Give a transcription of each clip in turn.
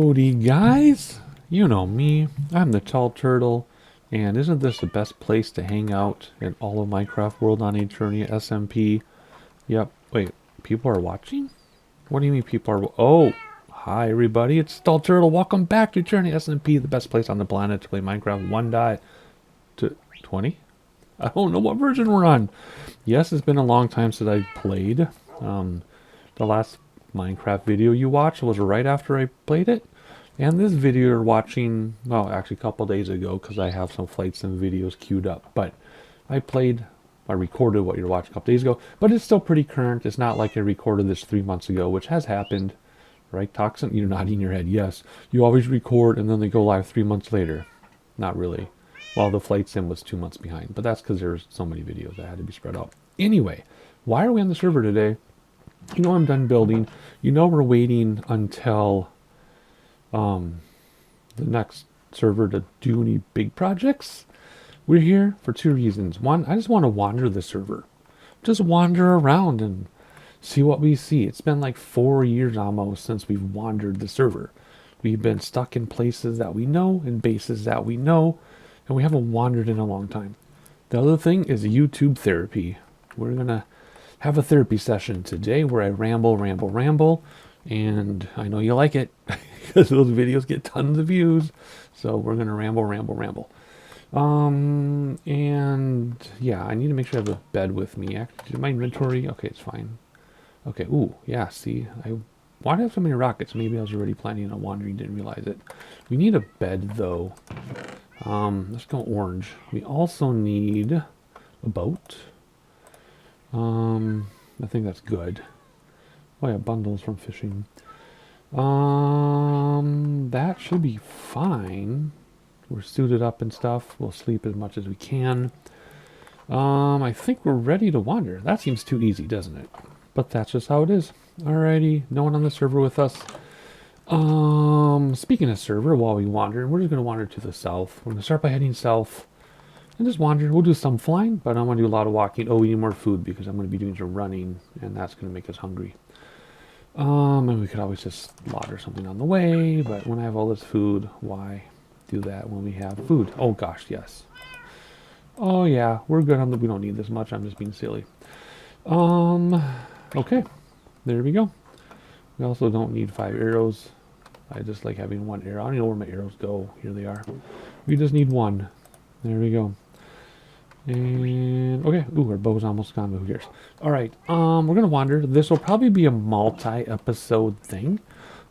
Howdy guys, you know me, I'm the Tall Turtle, and isn't this the best place to hang out in all of Minecraft World on Eternia SMP? Yep, wait, people are watching? What do you mean people are, oh, hi everybody, it's Tall Turtle, welcome back to Eternia SMP, the best place on the planet to play Minecraft 1.20? I don't know what version we're on. Yes, it's been a long time since I played. The last Minecraft video you watched was right after I played it. And this video you're watching, well, actually a couple days ago, because I have some flights and videos queued up. But I recorded what you're watching a couple days ago. But it's still pretty current. It's not like I recorded this 3 months ago, which has happened. Right, Toxin? You're nodding your head. Yes. You always record and then they go live 3 months later. Not really. Well, the flight sim was 2 months behind. But that's because there's so many videos that had to be spread out. Anyway, why are we on the server today? You know I'm done building. You know we're waiting until the next server to do any big projects. We're here for two reasons. One, I just want to wander the server. Just wander around and see what we see. It's been like 4 years almost since we've wandered the server. We've been stuck in places that we know and bases that we know, and we haven't wandered in a long time. The other thing is YouTube therapy. We're going to have a therapy session today where I ramble, and I know you like it because those videos get tons of views. So we're gonna ramble. And yeah, I need to make sure I have a bed with me. Actually, my inventory, okay, it's fine. Okay, ooh, yeah, see, I want to have so many rockets. Maybe I was already planning on wandering, didn't realize it. We need a bed though. Let's go orange. We also need a boat. I think that's good. Oh yeah, bundles from fishing. That should be fine. We're suited up and stuff. We'll sleep as much as we can. I think we're ready to wander. That seems too easy, doesn't it? But that's just how it is. Alrighty, no one on the server with us. Speaking of server, while we wander, we're just gonna wander to the south. We're gonna start by heading south. And just wander. We'll do some flying, but I want to do a lot of walking. Oh, we need more food because I'm going to be doing some running, and that's going to make us hungry. And we could always just slaughter something on the way, but when I have all this food, why do that when we have food? Oh gosh, yes. Oh yeah, we're good on the, we don't need this much. I'm just being silly. Okay, there we go. We also don't need 5 arrows. I just like having 1 arrow. I don't know where my arrows go. Here they are. We just need 1. There we go. And okay, ooh, our bow's almost gone, but who cares? Alright, we're gonna wander. This will probably be a multi-episode thing.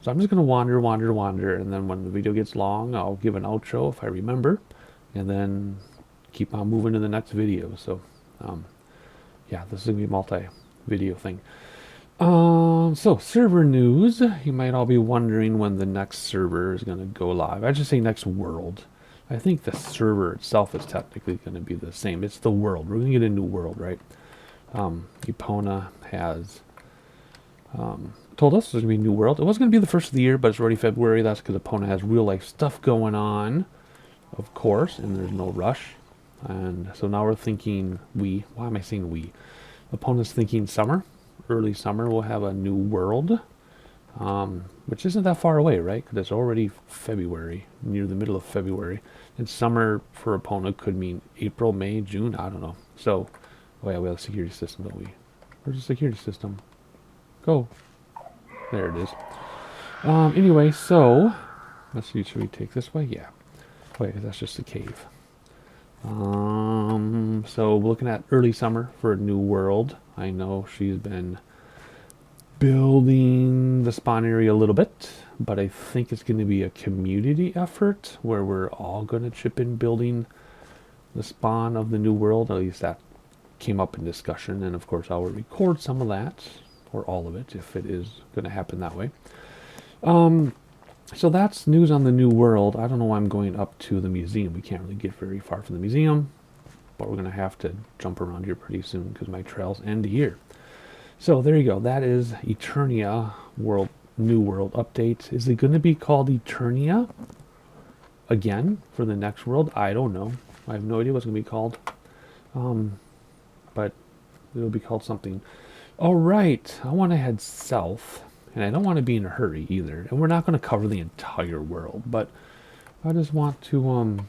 So I'm just gonna wander, and then when the video gets long, I'll give an outro if I remember, and then keep on moving to the next video. So, yeah, this is gonna be a multi-video thing. So server news. You might all be wondering when the next server is gonna go live. I should say next world. I think the server itself is technically going to be the same. It's the world. We're going to get a new world, right? Epona has told us there's going to be a new world. It was going to be the first of the year, but it's already February. That's because Epona has real life stuff going on, of course, and there's no rush. And so now we're thinking why am I saying we? Epona's thinking summer, early summer, we'll have a new world. Which isn't that far away, right? Because it's already February, near the middle of February. And summer for Epona could mean April, May, June, I don't know. So, oh yeah, we have a security system, don't we? Where's the security system? Go. There it is. Anyway, so, let's see, should we take this way? Yeah. Wait, that's just a cave. So we're looking at early summer for a new world. I know she's been building the spawn area a little bit, but I think it's going to be a community effort where we're all going to chip in building the spawn of the new world. At least that came up in discussion, and of course I'll record some of that, or all of it, if it is going to happen that way. So that's news on the new world. I don't know why I'm going up to the museum. We can't really get very far from the museum, but we're going to have to jump around here pretty soon because my trails end here. So there you go. That is Eternia world, new world update. Is it going to be called Eternia again for the next world? I don't know. I have no idea what's going to be called. But it'll be called something. All right. I want to head south. And I don't want to be in a hurry either. And we're not going to cover the entire world, but I just want to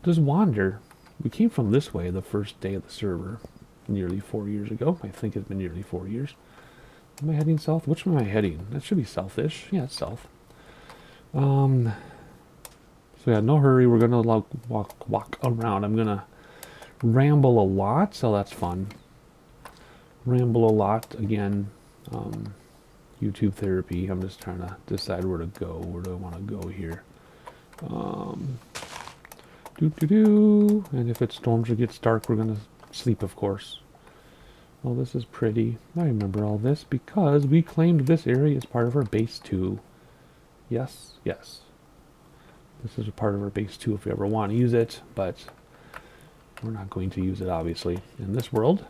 just wander. We came from this way the first day of the server, nearly 4 years ago. I think it's been nearly 4 years. Am I heading south? Which way am I heading? That should be southish. Yeah, it's south. So yeah, no hurry. We're gonna walk around. I'm gonna ramble a lot, so that's fun. Ramble a lot again. YouTube therapy. I'm just trying to decide where to go. Where do I want to go here? And if it storms or gets dark, we're gonna sleep, of course. Oh, this is pretty. I remember all this because we claimed this area as part of our base 2. Yes, yes. This is a part of our base 2 if we ever want to use it, but we're not going to use it, obviously, in this world.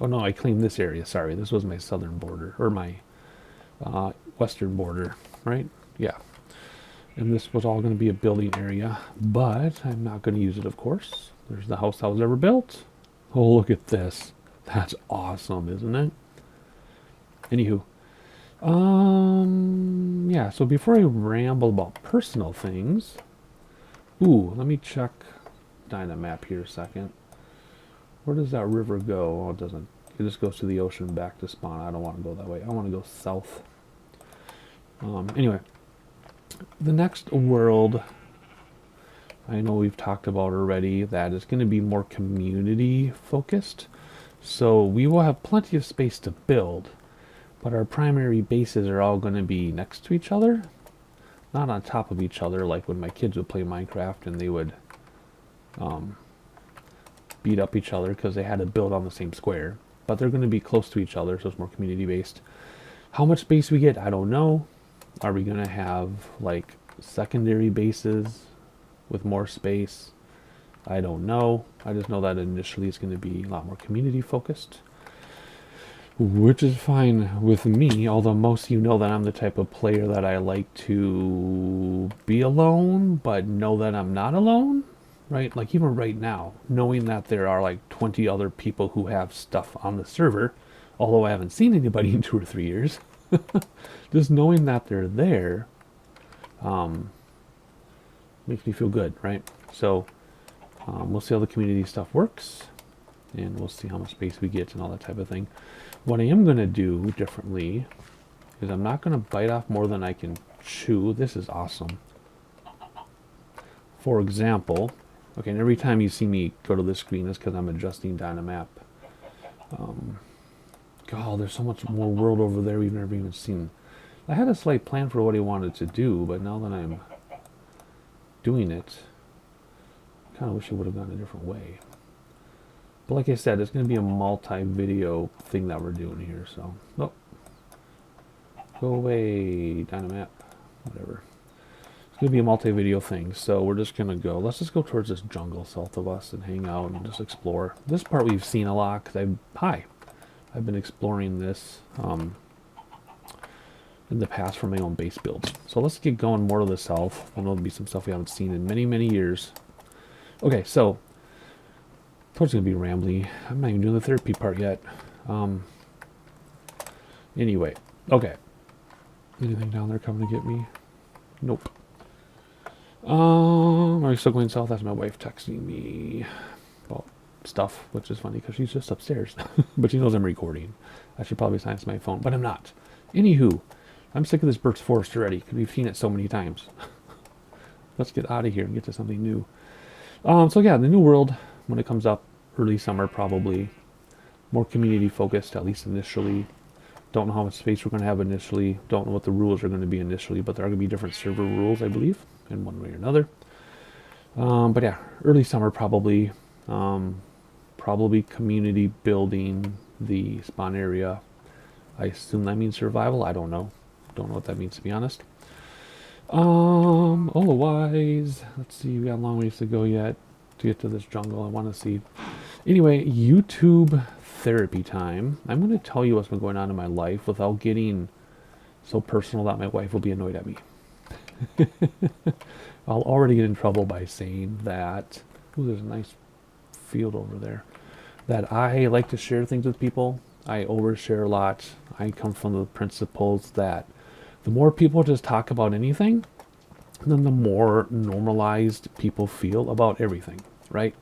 Oh, no, I claimed this area. Sorry, this was my southern border, or my western border, right? Yeah. And this was all going to be a building area, but I'm not going to use it, of course. There's the house that was ever built. Oh, look at this. That's awesome, isn't it? Anywho. Yeah, so before I ramble about personal things, let me check Dynamap here a second. Where does that river go? Oh, it doesn't. It just goes to the ocean back to spawn. I don't want to go that way. I want to go south. Anyway, the next world I know we've talked about already that is going to be more community focused. So we will have plenty of space to build, but our primary bases are all going to be next to each other, not on top of each other like when my kids would play Minecraft and they would beat up each other because they had to build on the same square. But they're going to be close to each other, so it's more community based. How much space we get, I don't know. Are we going to have like secondary bases with more space? I don't know. I just know that initially it's going to be a lot more community focused, which is fine with me, although most of you know that I'm the type of player that I like to be alone, but know that I'm not alone, right? Like even right now, knowing that there are like 20 other people who have stuff on the server, although I haven't seen anybody in 2 or 3 years, just knowing that they're there makes me feel good, right? So we'll see how the community stuff works, and we'll see how much space we get and all that type of thing. What I am going to do differently is I'm not going to bite off more than I can chew. This is awesome. For example, okay, and every time you see me go to this screen, it's because I'm adjusting Dynamap. God, there's so much more world over there we've never even seen. I had a slight plan for what he wanted to do, but now that I'm doing it, I kind of wish I would have gone a different way. But like I said, it's going to be a multi-video thing that we're doing here, so... Nope. Go away, Dynamap. Whatever. It's going to be a multi-video thing, so we're just going to go... Let's just go towards this jungle south of us and hang out and just explore. This part we've seen a lot, because I've been exploring this in the past for my own base builds. So let's get going more to the south. I know there'll be some stuff we haven't seen in many, many years. Okay, so... It's going to be rambly. I'm not even doing the therapy part yet. Anyway, okay. Anything down there coming to get me? Nope. Are we still going south? That's my wife texting me about stuff, which is funny because she's just upstairs. But she knows I'm recording. I should probably silence my phone, but I'm not. Anywho, I'm sick of this Birch Forest already because we've seen it so many times. Let's get out of here and get to something new. So yeah, the new world, when it comes up, early summer probably, more community focused, at least initially. Don't know how much space we're going to have initially, don't know what the rules are going to be initially, but there are going to be different server rules, I believe, in one way or another. But yeah, early summer probably, probably community building the spawn area. I assume that means survival, I don't know what that means, to be honest. Otherwise, let's see, we got a long ways to go yet to get to this jungle. I want to see. Anyway, YouTube therapy time. I'm going to tell you what's been going on in my life without getting so personal that my wife will be annoyed at me. I'll already get in trouble by saying that. Ooh, there's a nice field over there. That I like to share things with people. I overshare a lot. I come from the principles that the more people just talk about anything, then the more normalized people feel about everything, right?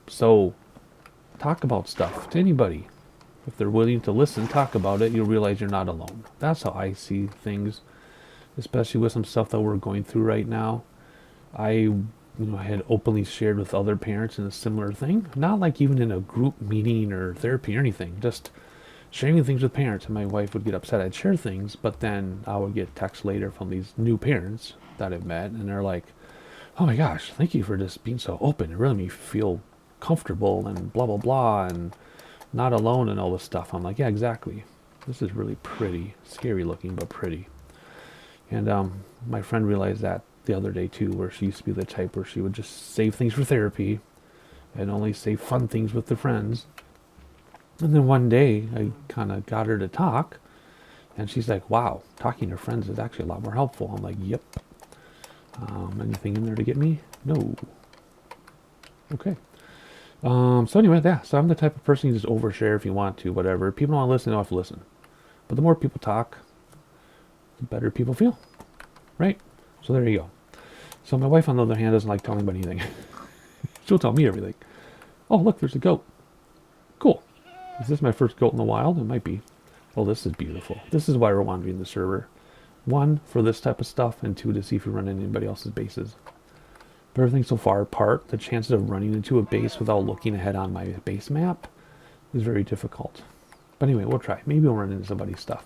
So talk about stuff to anybody. If they're willing to listen, talk about it, you'll realize you're not alone. That's how I see things, especially with some stuff that we're going through right now. I had openly shared with other parents in a similar thing. Not like even in a group meeting or therapy or anything. Just sharing things with parents. And my wife would get upset I'd share things, but then I would get texts later from these new parents that I've met, and they're like, oh my gosh, thank you for just being so open. It really made me feel comfortable and blah, blah, blah, and not alone and all this stuff. I'm like, yeah, exactly. This is really pretty. Scary looking, but pretty. And my friend realized that the other day too, where she used to be the type where she would just save things for therapy and only save fun things with the friends. And then one day I kind of got her to talk, and she's like, wow, talking to friends is actually a lot more helpful. I'm like, yep. Anything in there to get me? No. Okay. So anyway, yeah, so I'm the type of person you just overshare if you want to, whatever. People don't want to listen, they don't have to listen. But the more people talk, the better people feel, right? So there you go. So my wife, on the other hand, doesn't like telling anybody anything. She'll tell me everything. Oh, look, there's a goat. Cool. Is this my first goat in the wild? It might be. Oh, this is beautiful. This is why we're wandering the server. 1, for this type of stuff, and 2, to see if we run into anybody else's bases. But everything's so far apart, the chances of running into a base without looking ahead on my base map is very difficult. But anyway, we'll try. Maybe we'll run into somebody's stuff.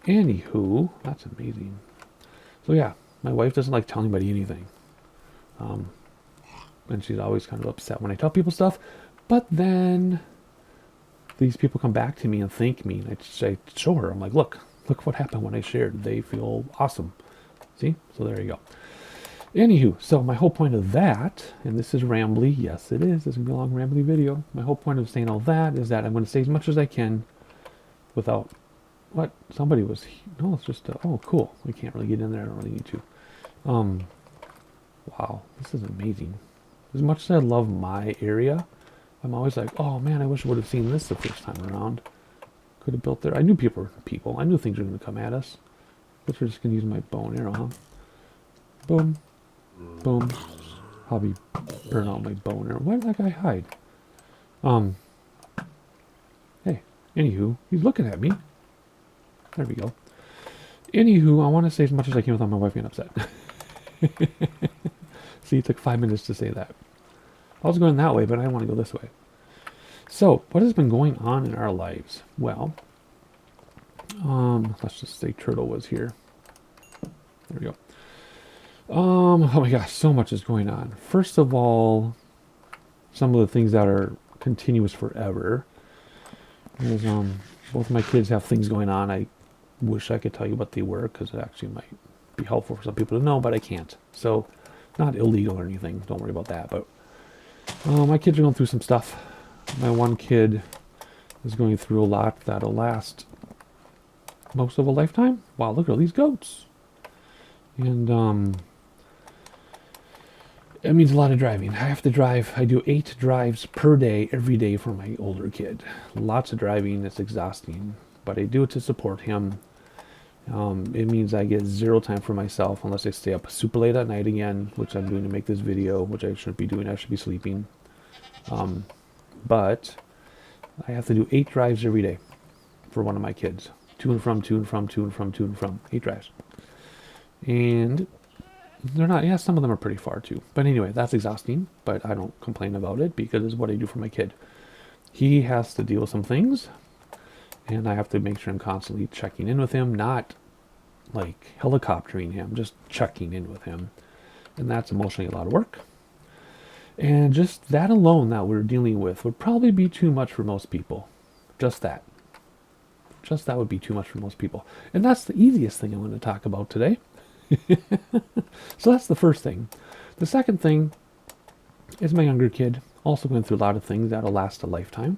Anywho, that's amazing. So yeah, my wife doesn't like telling anybody anything. And she's always kind of upset when I tell people stuff. But then these people come back to me and thank me. And I show her. I'm like, look what happened when I shared. They feel awesome. See? So there you go. Anywho, so my whole point of that, and this is rambly. Yes, it is. This is going to be a long rambly video. My whole point of saying all that is that I'm going to say as much as I can without... What? Somebody was... No, it's just... oh, cool. We can't really get in there. I don't really need to. Wow. This is amazing. As much as I love my area, I'm always like, oh, man, I wish I would have seen this the first time around. Could have built there. I knew people. I knew things were going to come at us. Guess we're just going to use my bow and arrow, huh? Boom. Boom. Probably burn out my bow and arrow. Why did that guy hide? Hey. Anywho, he's looking at me. There we go. Anywho, I want to say as much as I can without my wife getting upset. See, it took 5 minutes to say that. I was going that way, but I want to go this way. So, what has been going on in our lives? Well, let's just say Turtle was here. There we go. Oh my gosh, so much is going on. First of all, some of the things that are continuous forever is both my kids have things going on. I wish I could tell you what they were, because it actually might be helpful for some people to know, but I can't. So, not illegal or anything. Don't worry about that. But my kids are going through some stuff. My one kid is going through a lot that'll last most of a lifetime. Wow, look at all these goats. And it means a lot of driving. I have to drive. I do 8 drives per day, every day for my older kid. Lots of driving. It's exhausting. But I do it to support him. It means I get 0 time for myself unless I stay up super late at night again, which I'm doing to make this video, which I shouldn't be doing. I should be sleeping. But I have to do 8 drives every day for one of my kids. To and from, to and from, to and from, to and from. 8 drives. And they're not, yeah, some of them are pretty far too. But anyway, that's exhausting, but I don't complain about it because it's what I do for my kid. He has to deal with some things, and I have to make sure I'm constantly checking in with him, not like helicoptering him, just checking in with him. And that's emotionally a lot of work. And just that alone that we're dealing with would probably be too much for most people. Just that. Just that would be too much for most people. And that's the easiest thing I'm going to talk about today. So that's the first thing. The second thing is my younger kid, also going through a lot of things that'll last a lifetime.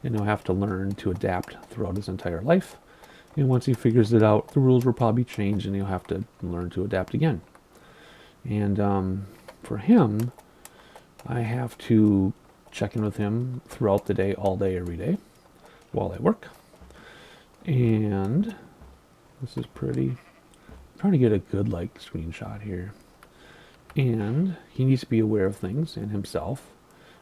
And he'll have to learn to adapt throughout his entire life. And once he figures it out, the rules will probably change and he'll have to learn to adapt again. And for him, I have to check in with him throughout the day, all day, every day, while I work. And this is pretty. I'm trying to get a good like screenshot here. And he needs to be aware of things and himself.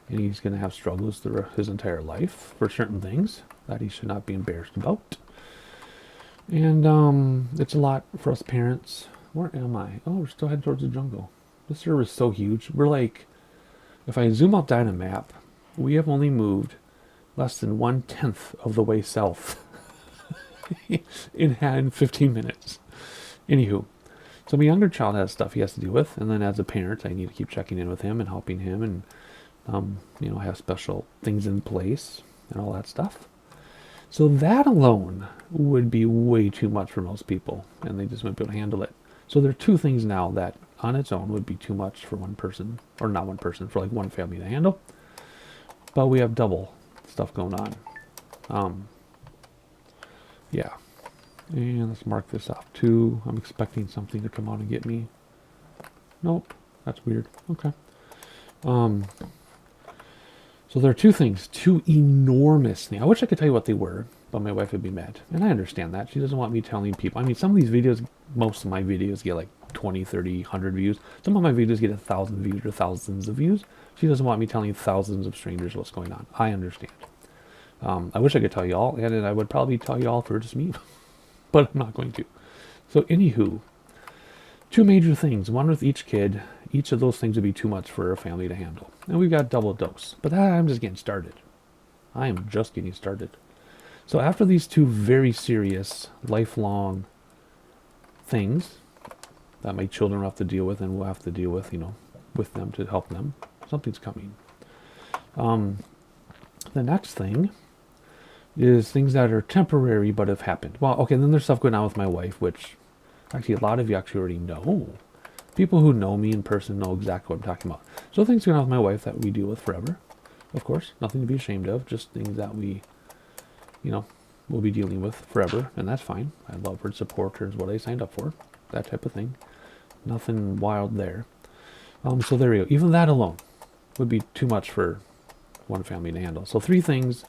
And he's going to have struggles through his entire life for certain things that he should not be embarrassed about. And it's a lot for us parents. Where am I? Oh, we're still heading towards the jungle. This server is so huge. We're like, if I zoom out down a map, we have only moved less than 1/10 of the way south in 15 minutes. Anywho, so my younger child has stuff he has to deal with, and then as a parent, I need to keep checking in with him and helping him, and have special things in place and all that stuff. So that alone would be way too much for most people, and they just wouldn't be able to handle it. So there are two things now that on its own would be too much for one person, or not one person, for like one family to handle. But we have double stuff going on. Yeah. And let's mark this off too. I'm expecting something to come out and get me. Nope. That's weird. Okay. So there are two things, two enormous things. I wish I could tell you what they were, but my wife would be mad. And I understand that. She doesn't want me telling people. I mean, some of these videos, most of my videos get like 20, 30, 100 views. Some of my videos get 1,000 views or thousands of views. She doesn't want me telling thousands of strangers what's going on. I understand. I wish I could tell you all, and I would probably tell you all for just me, but I'm not going to. So anywho, two major things, one with each kid. Each of those things would be too much for a family to handle. And we've got double dose. But I'm just getting started. I am just getting started. So after these two very serious, lifelong things that my children will have to deal with and we'll have to deal with, with them to help them, something's coming. The next thing is things that are temporary but have happened. Well, okay, then there's stuff going on with my wife, which actually a lot of you actually already know. People who know me in person know exactly what I'm talking about. So things going on with my wife that we deal with forever. Of course, nothing to be ashamed of. Just things that we, will be dealing with forever. And that's fine. I love her, support her is what I signed up for. That type of thing. Nothing wild there. So there we go. Even that alone would be too much for one family to handle. So three things,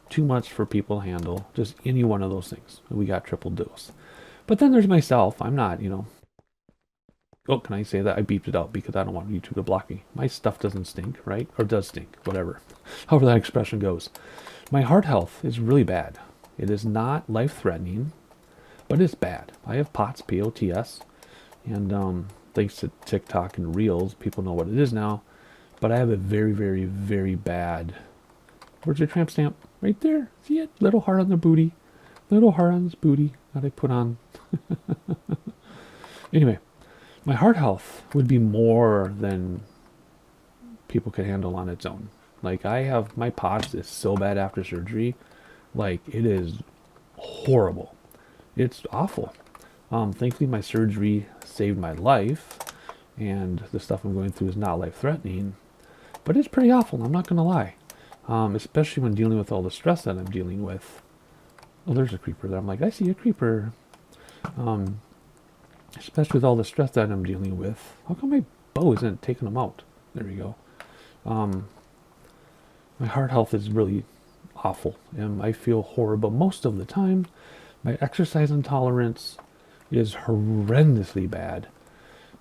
too much for people to handle. Just any one of those things. We got triple dose. But then there's myself. I'm not, Oh, can I say that? I beeped it out because I don't want YouTube to block me. My stuff doesn't stink, right? Or does stink, whatever. However that expression goes. My heart health is really bad. It is not life-threatening, but it's bad. I have POTS, P-O-T-S, and thanks to TikTok and Reels, people know what it is now. But I have a very, very, very bad... Where's your tramp stamp? Right there. See it? Little heart on the booty. Little heart on his booty that I put on. Anyway. My heart health would be more than people could handle on its own. Like, my POTS is so bad after surgery. Like, it is horrible. It's awful. Thankfully, my surgery saved my life, and the stuff I'm going through is not life-threatening. But it's pretty awful, I'm not going to lie. Especially when dealing with all the stress that I'm dealing with. Oh, there's a creeper there. I'm like, I see a creeper. Especially with all the stress that I'm dealing with. How come my bow isn't taking them out? There we go. My heart health is really awful, and I feel horrible most of the time. My exercise intolerance is horrendously bad.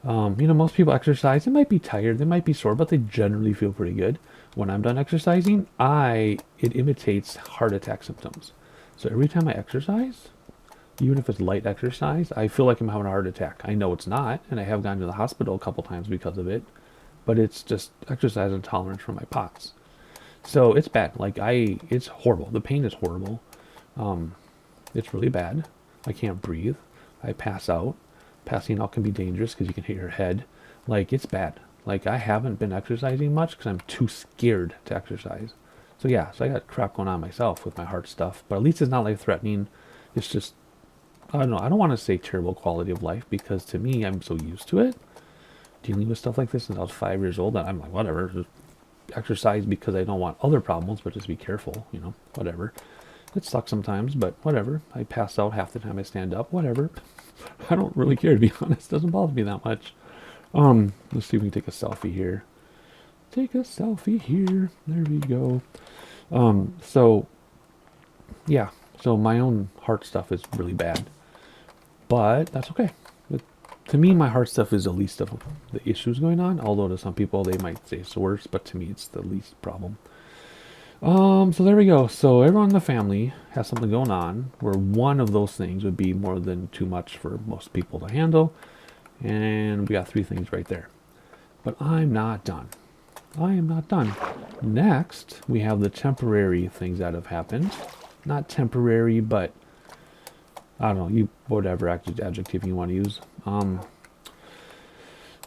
Most people exercise. They might be tired, they might be sore, but they generally feel pretty good. When I'm done exercising, it imitates heart attack symptoms. So every time I exercise, even if it's light exercise, I feel like I'm having a heart attack. I know it's not, and I have gone to the hospital a couple times because of it, but it's just exercise intolerance from my POTS. So it's bad. It's horrible. The pain is horrible. It's really bad. I can't breathe. I pass out. Passing out can be dangerous because you can hit your head. It's bad. I haven't been exercising much because I'm too scared to exercise. So yeah, I got crap going on myself with my heart stuff, but at least it's not life-threatening. It's just, I don't know. I don't want to say terrible quality of life because to me, I'm so used to it. Dealing with stuff like this since I was 5 years old that I'm like, whatever. Just exercise because I don't want other problems, but just be careful, whatever. It sucks sometimes, but whatever. I pass out half the time I stand up, whatever. I don't really care, to be honest. It doesn't bother me that much. Let's see if we can take a selfie here. take a selfie here. There we go. So yeah, so my own heart stuff is really bad, but that's okay. To me, my heart stuff is the least of the issues going on. Although to some people they might say it's the worst, but to me it's the least problem. So there we go. So everyone in the family has something going on where one of those things would be more than too much for most people to handle. And we got 3 things right there. But I'm not done. I am not done. Next, we have the temporary things that have happened. Not temporary, but I don't know, you whatever adjective you want to use.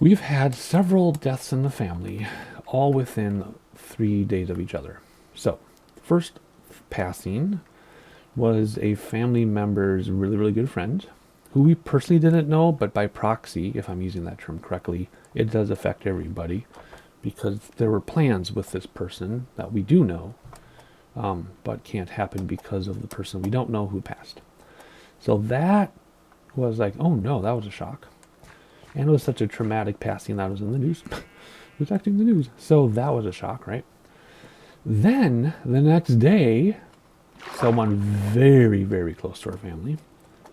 We've had several deaths in the family, all within 3 days of each other. So, first passing was a family member's really, really good friend, who we personally didn't know, but by proxy, if I'm using that term correctly, it does affect everybody, because there were plans with this person that we do know, but can't happen because of the person we don't know who passed. So that was like, oh no, that was a shock. And it was such a traumatic passing that was in the news. Protecting the news. So that was a shock, right? Then, the next day, someone very, very close to our family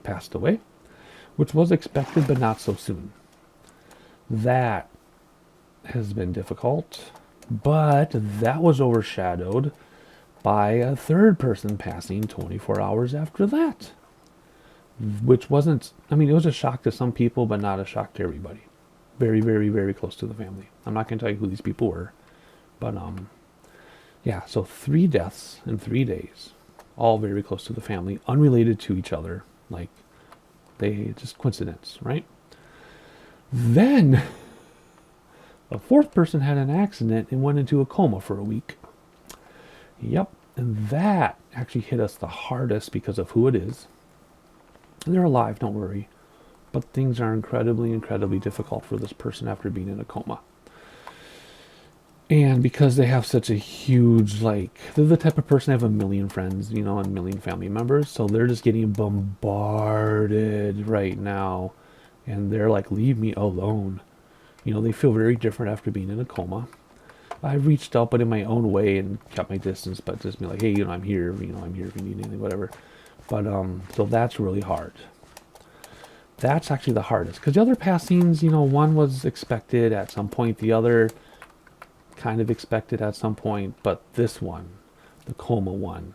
passed away, which was expected, but not so soon. That has been difficult, but that was overshadowed by a third person passing 24 hours after that, which wasn't, I mean, it was a shock to some people, but not a shock to everybody. Very, very, very close to the family. I'm not going to tell you who these people were, but yeah, so 3 deaths in 3 days, all very close to the family, unrelated to each other, like they just coincidence, right? Then a 4th person had an accident and went into a coma for a week. Yep, and that actually hit us the hardest because of who it is. And they're alive, don't worry, but things are incredibly, incredibly difficult for this person after being in a coma. And because they have such a huge, like, they're the type of person that have a million friends, you know, and a million family members. So they're just getting bombarded right now. And they're like, leave me alone. You know, they feel very different after being in a coma. I reached out, but in my own way, and kept my distance, but just be like, hey, you know, I'm here. You know, I'm here if you need anything, whatever. But, so that's really hard. That's actually the hardest. Because the other passings, you know, one was expected at some point. The other kind of expected at some point, but this one, the coma one,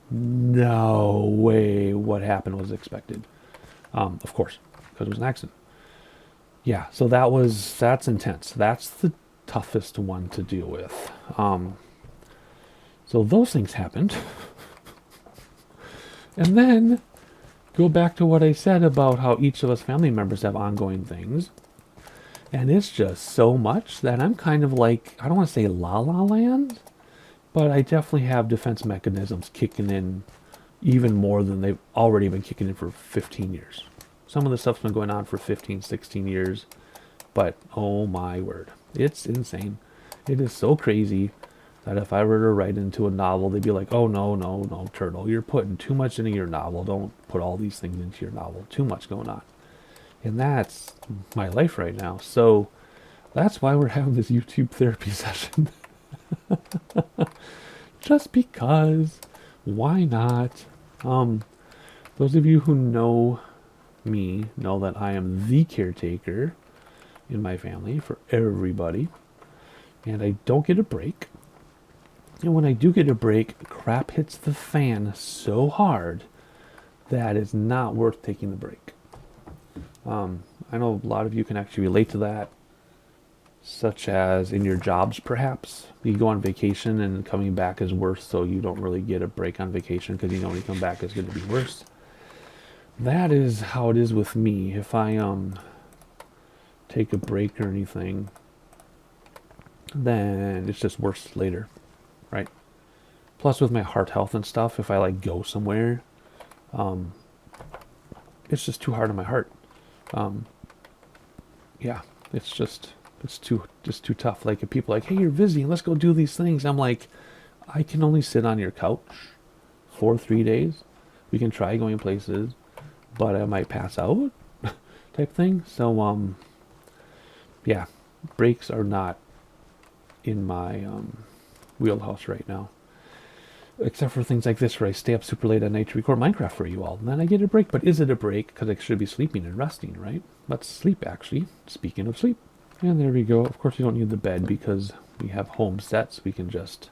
no way what happened was expected. Of course, because it was an accident. Yeah, so that's intense. That's the toughest one to deal with. So those things happened. And then go back to what I said about how each of us family members have ongoing things. And it's just so much that I'm kind of like, I don't want to say la la land, but I definitely have defense mechanisms kicking in even more than they've already been kicking in for 15 years. Some of the stuff's been going on for 15, 16 years, but oh my word, it's insane. It is so crazy that if I were to write into a novel, they'd be like, oh no, no, no, Turtle, you're putting too much into your novel. Don't put all these things into your novel. Too much going on. And that's my life right now. So that's why we're having this YouTube therapy session. Just because. Why not? Those of you who know me know that I am the caretaker in my family for everybody. And I don't get a break. And when I do get a break, crap hits the fan so hard that it's not worth taking the break. I know a lot of you can actually relate to that, such as in your jobs, perhaps. You go on vacation and coming back is worse, so you don't really get a break on vacation because you know when you come back it's going to be worse. That is how it is with me. If I take a break or anything, then it's just worse later, right? Plus with my heart health and stuff, if I like go somewhere, it's just too hard on my heart. Yeah, it's too tough. Like if people are like, hey, you're busy, let's go do these things. I'm like, I can only sit on your couch for 3 days. We can try going places, but I might pass out type thing. So, yeah, breaks are not in my wheelhouse right now. Except for things like this where I stay up super late at night to record Minecraft for you all. And then I get a break. But is it a break? Because I should be sleeping and resting, right? Let's sleep, actually. Speaking of sleep. And there we go. Of course, you don't need the bed because we have home sets. We can just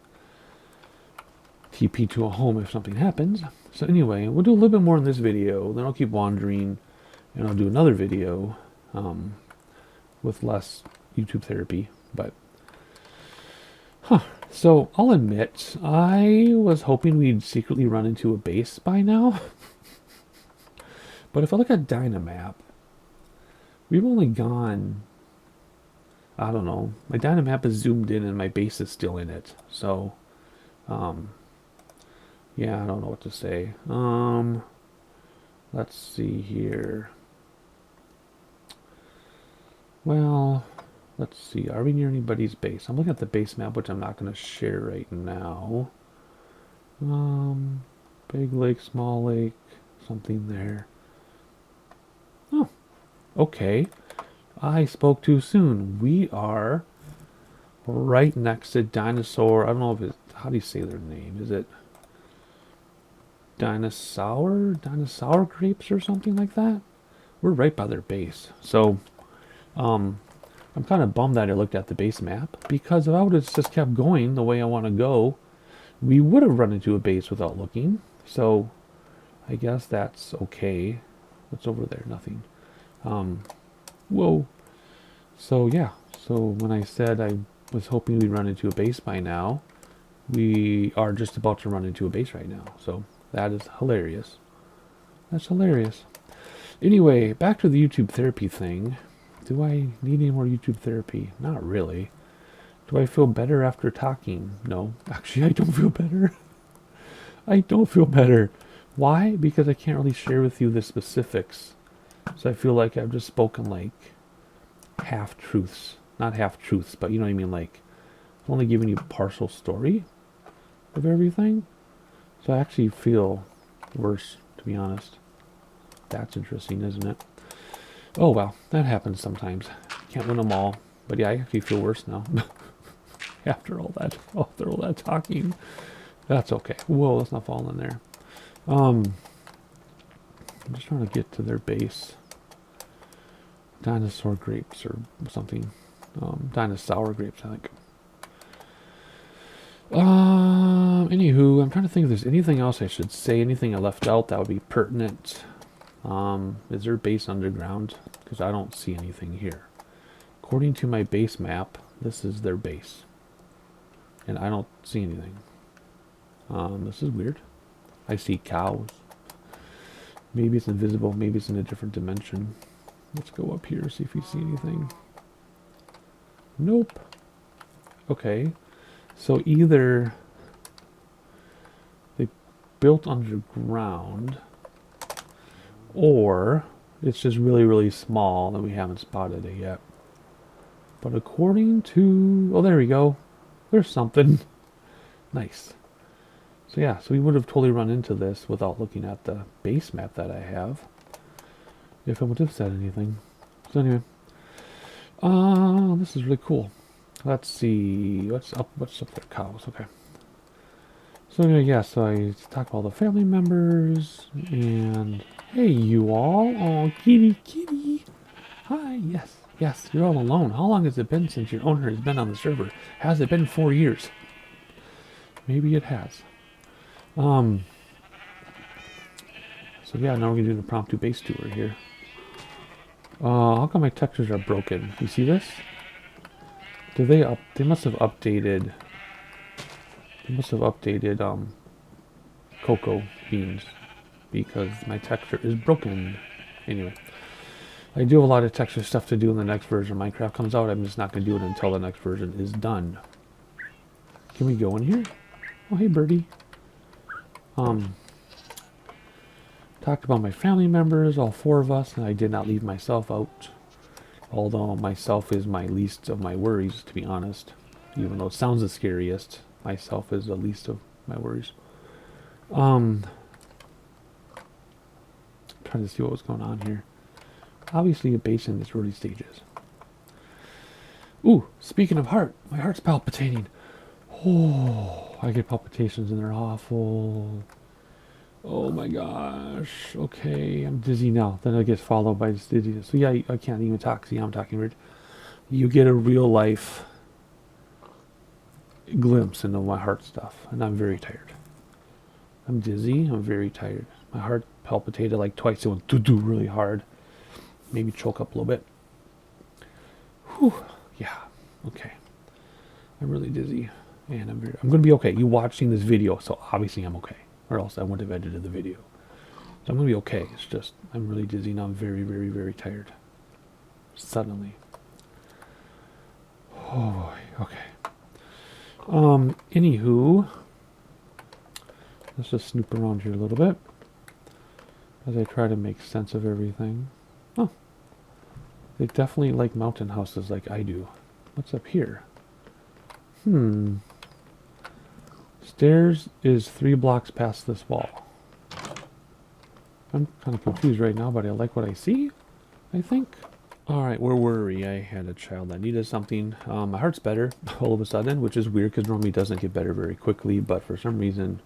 TP to a home if something happens. So anyway, we'll do a little bit more in this video. Then I'll keep wandering. And I'll do another video with less YouTube therapy. But, so I'll admit, I was hoping we'd secretly run into a base by now. But if I look at Dynamap, we've only gone, I don't know, my Dynamap is zoomed in and my base is still in it. So, yeah, I don't know what to say. Let's see here. Well, let's see. Are we near anybody's base? I'm looking at the base map, which I'm not going to share right now. Big lake, small lake, something there. Oh, okay. I spoke too soon. We are right next to Dinosaur. I don't know if it's, how do you say their name? Is it Dinosaur grapes or something like that? We're right by their base. So, I'm kind of bummed that I looked at the base map, because if I would have just kept going the way I want to go, we would have run into a base without looking. So, I guess that's okay. What's over there? Nothing. Whoa. So, yeah. So, when I said I was hoping we'd run into a base by now, we are just about to run into a base right now. So, that is hilarious. That's hilarious. Anyway, back to the YouTube therapy thing. Do I need any more YouTube therapy? Not really. Do I feel better after talking? No. Actually, I don't feel better. I don't feel better. Why? Because I can't really share with you the specifics. So I feel like I've just spoken like half-truths. Not half-truths, but you know what I mean? Like, I'm only giving you a partial story of everything. So I actually feel worse, to be honest. That's interesting, isn't it? Oh, well, that happens sometimes. Can't win them all. But yeah, I actually feel worse now. After all that talking. That's okay. Whoa, let's not fall in there. I'm just trying to get to their base. Dinosaur grapes or something. Dinosaur grapes, I think. Anywho, I'm trying to think if there's anything else I should say. Anything I left out that would be pertinent. Is there base underground? Because I don't see anything here. According to my base map, this is their base. And I don't see anything. This is weird. I see cows. Maybe it's invisible. Maybe it's in a different dimension. Let's go up here, see if we see anything. Nope. Okay. So either they built underground, or it's just really, really small and we haven't spotted it yet. But according to... oh, there we go. There's something. Nice. So yeah, so we would have totally run into this without looking at the base map that I have. If I would have said anything. So anyway. This is really cool. Let's see. What's up there? Cows. Okay. So anyway, yeah, so I talked about all the family members, and hey, you all. Oh, kitty. Hi, yes, you're all alone. How long has it been since your owner has been on the server? Has it been 4 years? Maybe it has. So yeah, now we're gonna do the impromptu base tour here. How come my textures are broken? You see this? They must have updated. They must have updated cocoa beans, because my texture is broken. Anyway, I do have a lot of texture stuff to do in the next version of Minecraft comes out. I'm just not gonna do it until the next version is done. Can we go in here? Oh, hey, birdie. Talked about my family members, all 4 of us, and I did not leave myself out. Although myself is my least of my worries, to be honest. Even though it sounds the scariest, myself is the least of my worries. Trying to see what was going on here. Obviously a base in its early stages. Ooh, speaking of heart, my heart's palpitating. Oh, I get palpitations and they're awful. Oh my gosh. Okay, I'm dizzy now. Then I get followed by this dizziness. So yeah, I can't even talk. See, I'm talking weird. You get a real life glimpse into my heart stuff, and I'm very tired. I'm dizzy. I'm very tired. My heart palpitated like twice. It went doo-doo really hard. Made me choke up a little bit. Whew. Yeah. Okay. I'm really dizzy, and I'm going to be okay. You watching this video, so obviously I'm okay, or else I wouldn't have edited the video. So I'm going to be okay. It's just I'm really dizzy and I'm very, very, very tired. Suddenly. Oh boy. Okay. Anywho, let's just snoop around here a little bit as I try to make sense of everything. Oh, they definitely like mountain houses like I do. What's up here? Stairs is 3 blocks past this wall. I'm kind of confused right now, but I like what I see, I think. Alright, where were we? I had a child that needed something. My heart's better all of a sudden, which is weird because normally it doesn't get better very quickly, but for some reason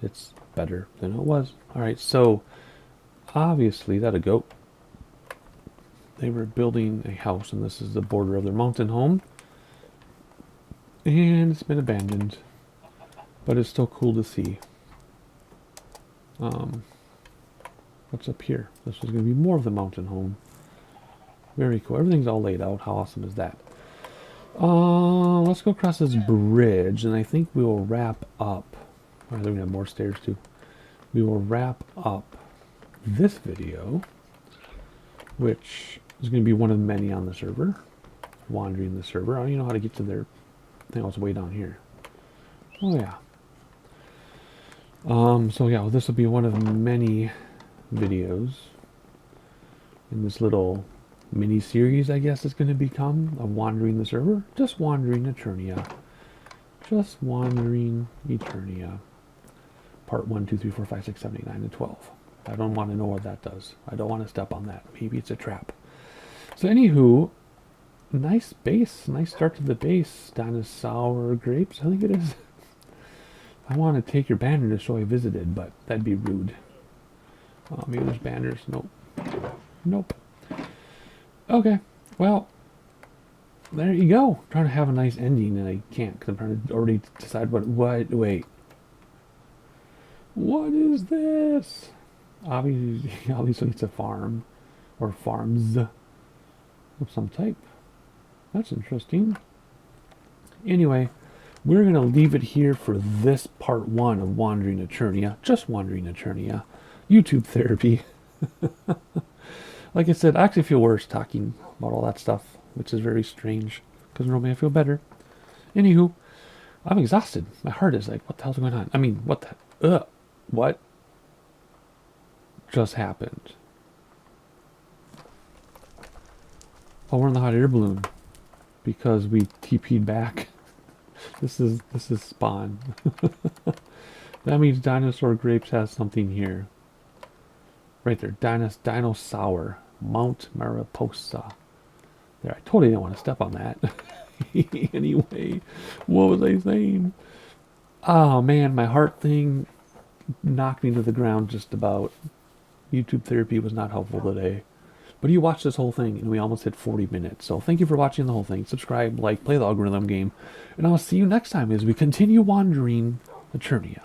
it's better than it was. Alright, so obviously that a goat. They were building a house, and this is the border of their mountain home. And it's been abandoned, but it's still cool to see. What's up here? This is going to be more of the mountain home. Very cool. Everything's all laid out. How awesome is that? Let's go across this bridge, and I think we will wrap up. Or we have more stairs too. We will wrap up this video, which is going to be one of many on the server. Wandering the server. I don't even know how to get to there. I think it's way down here. Oh yeah. So yeah, well, this will be one of many videos in this little mini series, I guess it's going to become, of wandering the server. Just wandering Eternia. Just wandering Eternia. Part 1, 2, 3, 4, 5, 6, 7, 8, 9, and 12. I don't want to know what that does. I don't want to step on that. Maybe it's a trap. So anywho, nice base. Nice start to the base. Dinosaur grapes, I think it is. I want to take your banner to show I visited, but that'd be rude. Maybe there's banners. Nope. Nope. Okay. Well, there you go. I'm trying to have a nice ending, and I can't because I'm trying to already decide what. Wait. What is this? Obviously it's a farm. Or farms. Of some type. That's interesting. Anyway, we're going to leave it here for this part 1 of Wandering Eternia. Just Wandering Eternia. YouTube therapy. Like I said, I actually feel worse talking about all that stuff, which is very strange, because normally I feel better. Anywho, I'm exhausted. My heart is like, what the hell's going on? I mean, what just happened? Oh, we're in the hot air balloon because we TP'd back. This is spawn. That means Dinosaur Grapes has something here. Right there, Dinosaur, Mount Mariposa. There, I totally didn't want to step on that. Anyway, what was I saying? Oh man, my heart thing knocked me to the ground just about. YouTube therapy was not helpful today. But you watched this whole thing, and we almost hit 40 minutes. So thank you for watching the whole thing. Subscribe, like, play the algorithm game. And I'll see you next time as we continue wandering Eternia.